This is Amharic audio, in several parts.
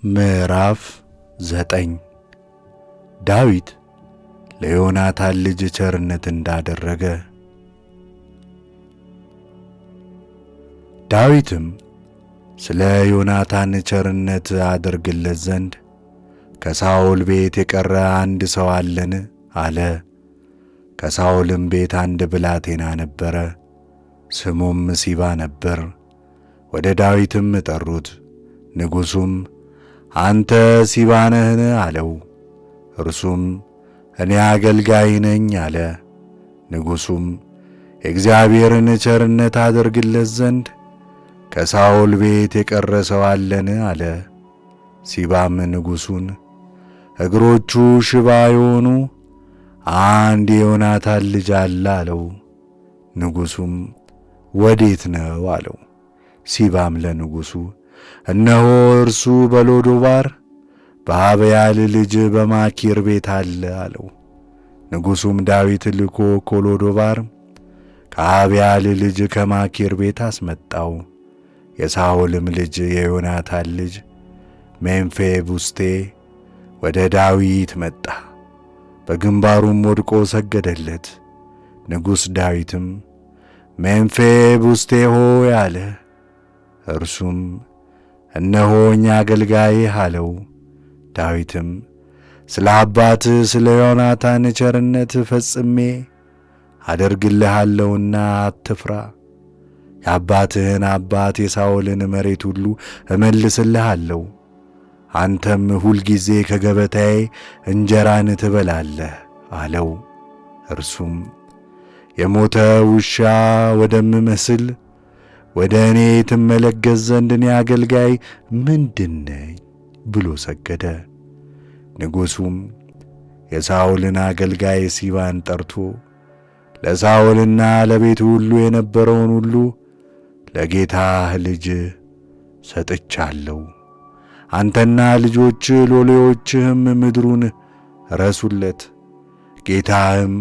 ምዕራፍ 9 ዳዊት ለዮናታን ልጅ ቸርነት እንዳደረገ። ዳዊትም ስለ ዮናታን ቸርነት አደርግለት ዘንድ ከሳኦል ቤት የቀረ አንድ ሰው አለን አለ። ከሳኦልም ቤት አንድ ብላቴና ነበረ፣ ስሙም ሲባ ነበር። ወደ ዳዊትም ጠሩት። ንጉሡም አንተ ሲባ ነህን አለው። እርሱም እኔ አገልጋይ ነኝ አለ። ንጉሡም የእግዚአብሔርን ቸርነት አደርግለት ዘንድ ከሳኦል ቤት የቀረ ሰው አለን አለ። ሲባም ንጉሡን እግሮቹ ሽባ የሆኑ አንድ የዮናታን ልጅ አለ አለው። ንጉሡም ወዴት ነው አለው። ሲባም ለንጉሡ እነሆ እርሱ በሎዶባር በአብያል ልጅ በማኪር ቤት አለ አለው። ንጉሡም ዳዊት ልኮ ከሎዶባር ከአብያል ልጅ ከማኪር ቤት አስመጣው። የሳኦልም ልጅ የዮናታን ልጅ ሜምፊቦስቴ ወደ ዳዊት መጣ፣ በግንባሩም ወድቆ ሰገደለት። ንጉሥ ዳዊትም ሜምፊቦስቴ ሆይ አለ። እርሱም እነሆኝ አገልጋይህ አለው። ዳዊትም ስለ አባትህ ስለ ዮናታን ቸርነት ፈጽሜ አደርግልሃለሁና አትፍራ። የአባትህን አባት የሳኦልን መሬት ሁሉ እመልስልሃለሁ። አንተም ሁልጊዜ ከገበታዬ እንጀራን ትበላለህ አለው። እርሱም የሞተ ውሻ ወደምመስል ወደ እኔ ትመለከት ዘንድ እኔ አገልጋይ ምንድን ነኝ ብሎ ሰገደ። ንጉሡም የሳኦልን አገልጋይ ሲባን ጠርቶ ለሳኦልና ለቤቱ ሁሉ የነበረውን ሁሉ ለጌታህ ልጅ ሰጥቻለሁ። አንተና ልጆች ሎሌዎችህም ምድሩን ረሱለት። ጌታህም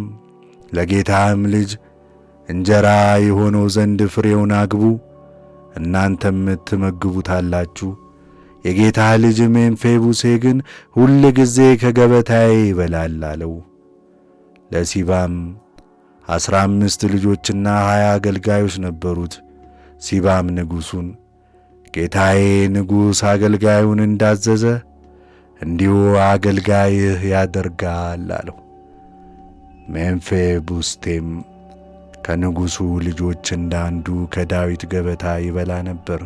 ለጌታህም ልጅ እንጀራ የሆነው ዘንድ ፍሬውን አግቡ፣ እናንተም ትመግቡታላችሁ። የጌታህ ልጅ ሜምፊቦስቴ ግን ሁል ጊዜ ከገበታዬ ይበላል አለው። ለሲባም 15 ልጆችና 20 አገልጋዮች ነበሩት። ሲባም ንጉሡን ጌታዬ ንጉሥ አገልጋዩን እንዳዘዘ እንዲሁ አገልጋይህ ያደርጋል አለው። ሜምፊቦስቴም ከንጉሡ ልጆች እንዳንዱ ከዳዊት ገበታ ይበላ ነበር።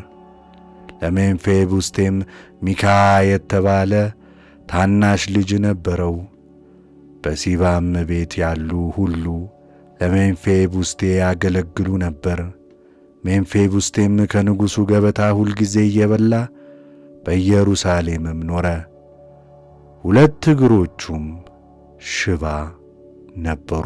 ለሜምፊቦስቴም ሚካ የተባለ ታናሽ ልጅ ነበረው። በሲባም ቤት ያሉ ሁሉ ለሜምፊቦስቴ ያገለግሉ ነበር። ሜምፊቦስቴም ከንጉሡ ገበታ ሁልጊዜ እየበላ በኢየሩሳሌምም ኖረ። 2 እግሮቹም ሽባ ነበሩ።